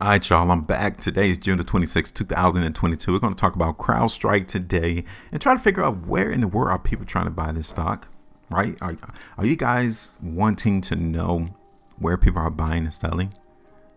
All right, y'all, I'm back. Today is June the 26th, 2022. We're going to talk about Crowdstrike today and try to figure out where in the world are people trying to buy this stock, right? Are you guys wanting to know where people are buying and selling?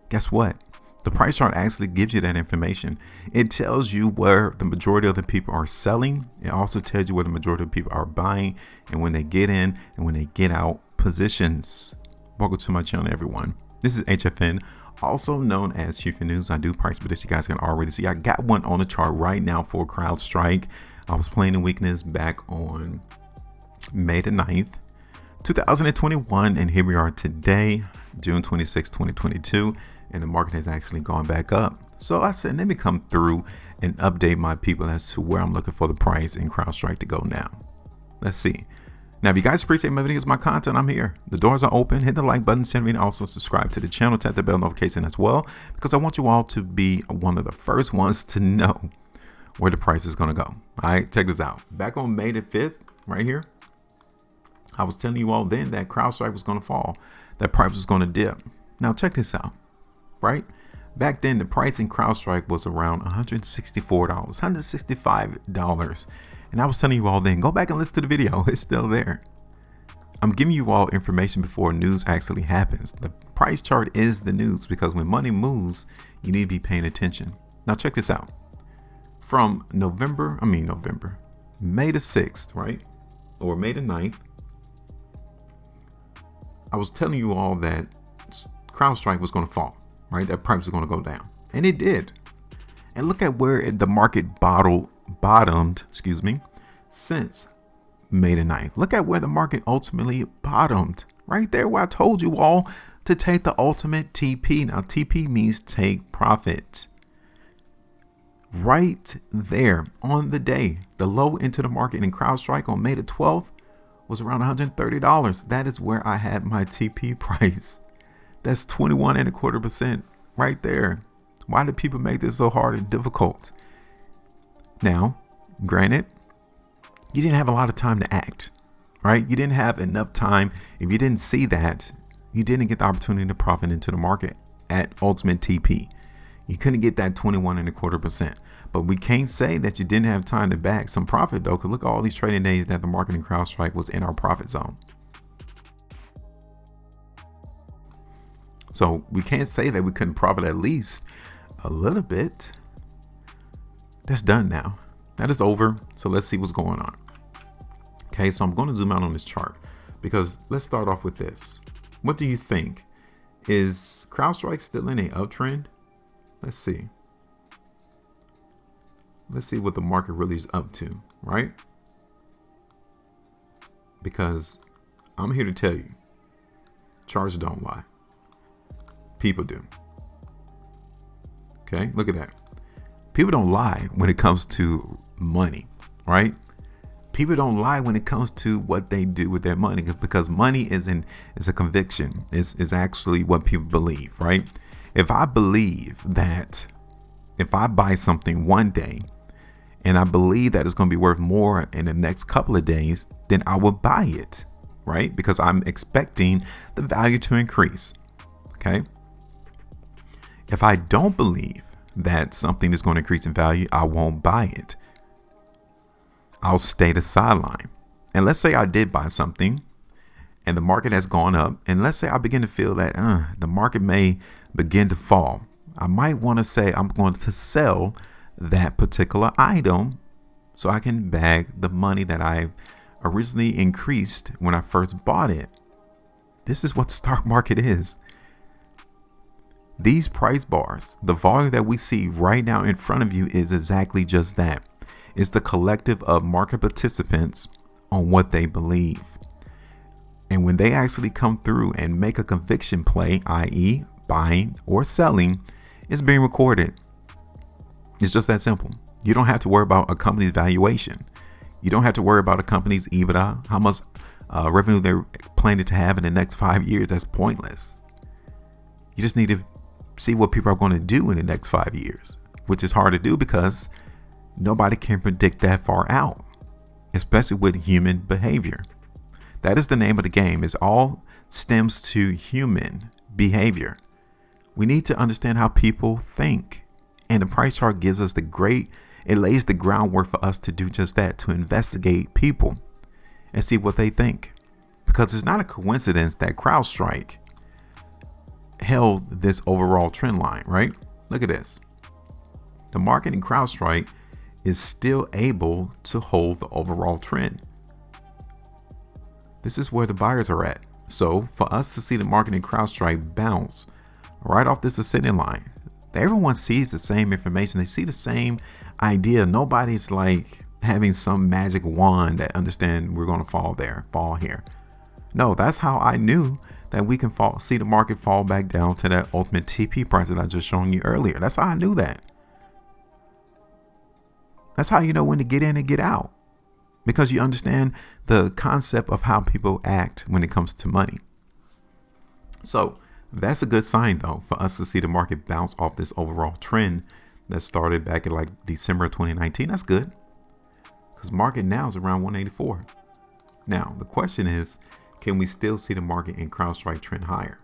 Guess what? The price chart actually gives you that information. It tells you where the majority of the people are selling. It also tells you where the majority of people are buying and when they get in and when they get out positions. Welcome to my channel, everyone. This is HueFin, also known as HueFin News. I do price prediction. You guys can already see I got one on the chart right now for Crowdstrike. I was playing the weakness back on May the 9th, 2021, and here we are today, June 26, 2022, and the market has actually gone back up. So I said, let me come through and update my people as to where I'm looking for the price in Crowdstrike to go now. Let's see. Now, if you guys appreciate my videos, my content, I'm here. The doors are open. Hit the like button, send me, and also subscribe to the channel, tap the bell notification as well, because I want you all to be one of the first ones to know where the price is going to go. All right, check this out. Back on May the 5th, right here, I was telling you all then that Crowdstrike was going to fall, that price was going to dip. Now, check this out, right? Back then, the price in Crowdstrike was around $164, $165. And I was telling you all then, go back and listen to the video. It's still there. I'm giving you all information before news actually happens. The price chart is the news because when money moves, you need to be paying attention. Now check this out. From May the 6th, right? Or May the 9th. I was telling you all that Crowdstrike was going to fall, right? That price was going to go down. And it did. And look at where the market bottomed, since May the 9th. Look at where the market ultimately bottomed. Right there where I told you all to take the ultimate TP. Now TP means take profit. Right there on the day, the low into the market in Crowdstrike on May the 12th was around $130. That is where I had my TP price. That's 21.25% right there. Why do people make this so hard and difficult? Now, granted, you didn't have a lot of time to act, right? You didn't have enough time. If you didn't see that, you didn't get the opportunity to profit into the market at ultimate TP. You couldn't get that 21.25%. But we can't say that you didn't have time to back some profit though, because look at all these trading days that the market in Crowdstrike was in our profit zone. So we can't say that we couldn't profit at least a little bit. That's done now. That is over. So let's see what's going on. Okay, so I'm going to zoom out on this chart because let's start off with this. What do you think? Is Crowdstrike still in a uptrend? Let's see. Let's see what the market really is up to, right? Because I'm here to tell you, charts don't lie. People do. Okay, look at that. People don't lie when it comes to money, right? People don't lie when it comes to what they do with their money, because money is a conviction. Is actually what people believe, right? If I believe that if I buy something one day and I believe that it's going to be worth more in the next couple of days, then I will buy it, right? Because I'm expecting the value to increase. Okay. If I don't believe that something is going to increase in value, I won't buy it. I'll stay the sideline. And let's say I did buy something and the market has gone up. And let's say I begin to feel that the market may begin to fall. I might want to say I'm going to sell that particular item so I can bag the money that I've originally increased when I first bought it. This is what the stock market is. These price bars, the volume that we see right now in front of you is exactly just that. It's the collective of market participants on what they believe. And when they actually come through and make a conviction play, i.e. buying or selling, it's being recorded. It's just that simple. You don't have to worry about a company's valuation. You don't have to worry about a company's EBITDA, how much revenue they're planning to have in the next 5 years. That's pointless. You just need to see what people are going to do in the next 5 years, which is hard to do because nobody can predict that far out, especially with human behavior. That is the name of the game. It all stems to human behavior. We need to understand how people think. And the price chart gives us it lays the groundwork for us to do just that, to investigate people and see what they think. Because it's not a coincidence that Crowdstrike held this overall trend line, right? Look at this. The market in Crowdstrike is still able to hold the overall trend. This is where the buyers are at. So for us to see the market in Crowdstrike bounce right off this ascending line, everyone sees the same information. They see the same idea. Nobody's like having some magic wand that understand we're going to fall here. No, that's how I knew that we can see the market fall back down to that ultimate TP price that I just shown you earlier. That's how I knew that. That's how you know when to get in and get out, because you understand the concept of how people act when it comes to money. So that's a good sign, though, for us to see the market bounce off this overall trend that started back in like December of 2019. That's good, because market now is around 184. Now, the question is, can we still see the market in Crowdstrike trend higher?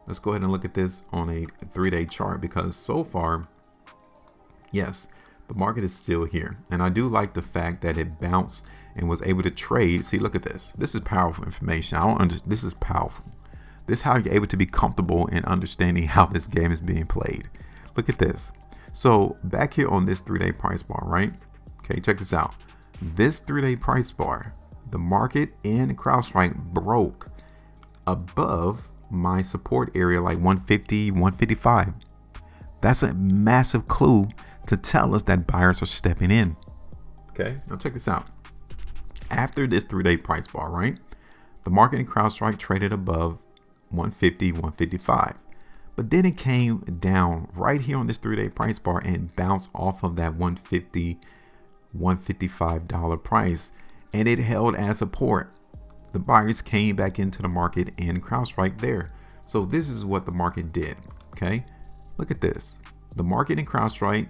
Let's go ahead and look at this on a 3-day chart, because so far, yes, the market is still here. And I do like the fact that it bounced and was able to trade. See, look at this. This is powerful information. This is powerful. This is how you're able to be comfortable in understanding how this game is being played. Look at this. So back here on this 3-day price bar, right? Okay, check this out. This 3-day price bar, the market in Crowdstrike broke above my support area, like 150, 155. That's a massive clue to tell us that buyers are stepping in. Okay, now check this out. After this 3-day price bar, right? The market in Crowdstrike traded above 150, 155. But then it came down right here on this 3-day price bar and bounced off of that 150, $155 price. And it held as support. The buyers came back into the market in Crowdstrike there. So this is what the market did. Okay, look at this. The market in Crowdstrike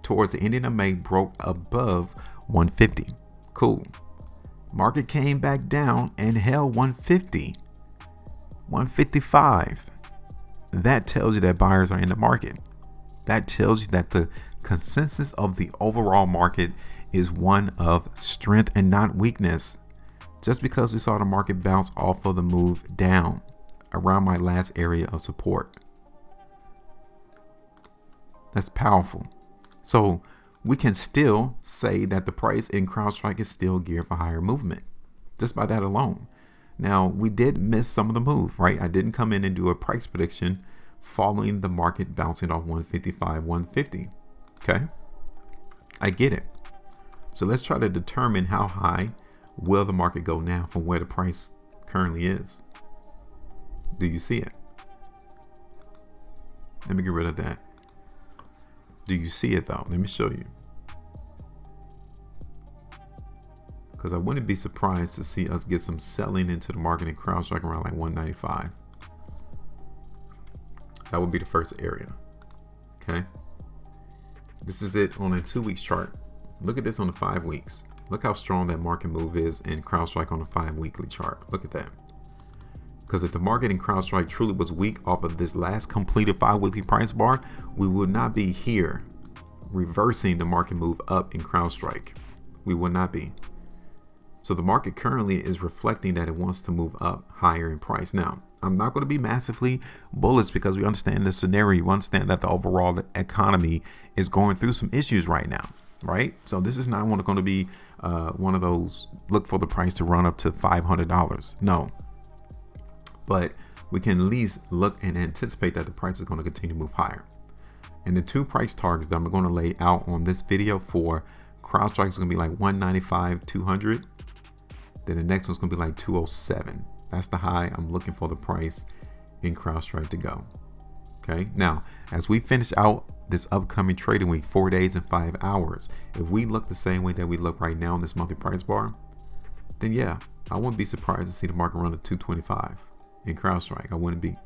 towards the ending of May broke above 150. Cool. Market came back down and held 150, 155. That tells you that buyers are in the market. That tells you that the consensus of the overall market is one of strength and not weakness. Just because we saw the market bounce off of the move down around my last area of support. That's powerful. So we can still say that the price in Crowdstrike is still geared for higher movement just by that alone. Now, we did miss some of the move, right? I didn't come in and do a price prediction following the market bouncing off 155, 150. Okay, I get it. So let's try to determine how high will the market go now from where the price currently is. Do you see it? Let me get rid of that. Do you see it though? Let me show you. Because I wouldn't be surprised to see us get some selling into the market in Crowdstrike around like 195. That would be the first area. Okay. This is it on a 2 weeks chart. Look at this on the 5 weeks. Look how strong that market move is in Crowdstrike on the 5 weekly chart. Look at that. Because if the market in Crowdstrike truly was weak off of this last completed 5 weekly price bar, we would not be here reversing the market move up in Crowdstrike. We would not be. So the market currently is reflecting that it wants to move up higher in price. Now, I'm not going to be massively bullish because we understand the scenario. We understand that the overall economy is going through some issues right now, right? So this is not going to be one of those look for the price to run up to $500. No. But we can at least look and anticipate that the price is going to continue to move higher. And the 2 price targets that I'm going to lay out on this video for Crowdstrike is going to be like 195, 200. Then the next one's going to be like 207. That's the high I'm looking for the price in Crowdstrike to go. Okay. Now, as we finish out this upcoming trading week, 4 days and 5 hours, if we look the same way that we look right now in this monthly price bar, then yeah, I wouldn't be surprised to see the market run to 225 in Crowdstrike. I wouldn't be.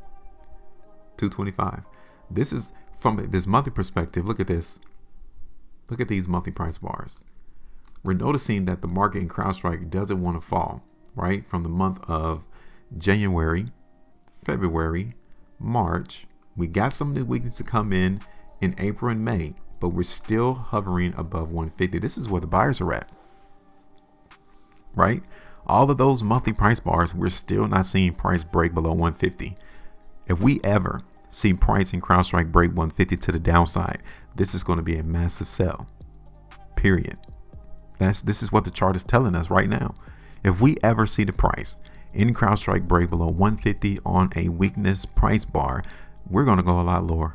225. This is from this monthly perspective. Look at this. Look at these monthly price bars. We're noticing that the market in Crowdstrike doesn't want to fall, right? From the month of January, February, March. We got some new weakness to come in April and May, but we're still hovering above 150. This is where the buyers are at, right? All of those monthly price bars, we're still not seeing price break below 150. If we ever see price in CrowdStrike break 150 to the downside, this is going to be a massive sell, period. This is what the chart is telling us right now. If we ever see the price in CrowdStrike break below 150 on a weakness price bar, we're going to go a lot lower,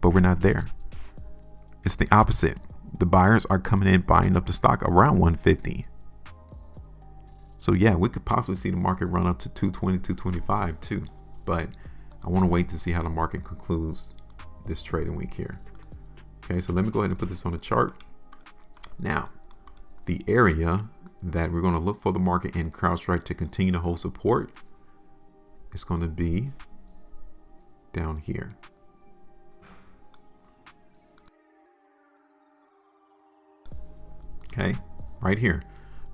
but we're not there. It's the opposite. The buyers are coming in buying up the stock around 150. So yeah, we could possibly see the market run up to 220, 225 too, but I want to wait to see how the market concludes this trading week here. Okay, so let me go ahead and put this on the chart. Now, the area that we're going to look for the market in CrowdStrike to continue to hold support is going to be down here. Okay, right here,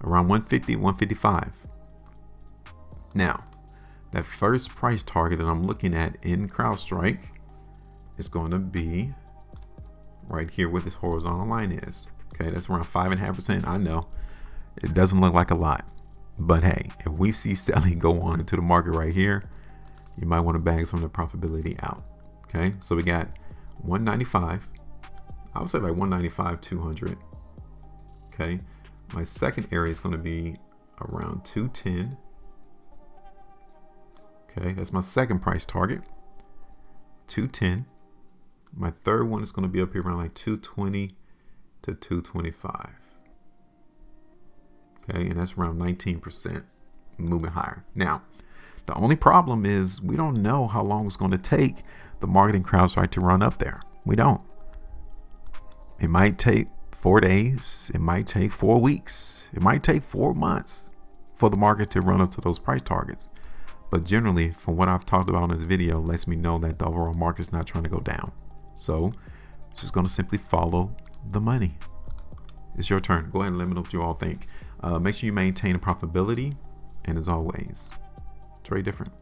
around 150, 155. Now, that first price target that I'm looking at in CrowdStrike is going to be right here where this horizontal line is. Okay, that's around 5.5%. I know it doesn't look like a lot, but hey, if we see selling go on into the market right here, you might want to bag some of the profitability out. Okay, so we got 195. I would say like 195, 200. Okay, my second area is going to be around 210. Okay, that's my second price target, 210. My third one is going to be up here around like 220 to 225. Okay, and that's around 19% moving higher. Now, the only problem is we don't know how long it's going to take the market in CrowdStrike to run up there. We don't. It might take 4 days. It might take 4 weeks. It might take 4 months for the market to run up to those price targets. But generally, from what I've talked about in this video, lets me know that the overall market is not trying to go down. So just going to simply follow the money. It's your turn. Go ahead and let me know what you all think. Make sure you maintain a profitability. And as always, trade different.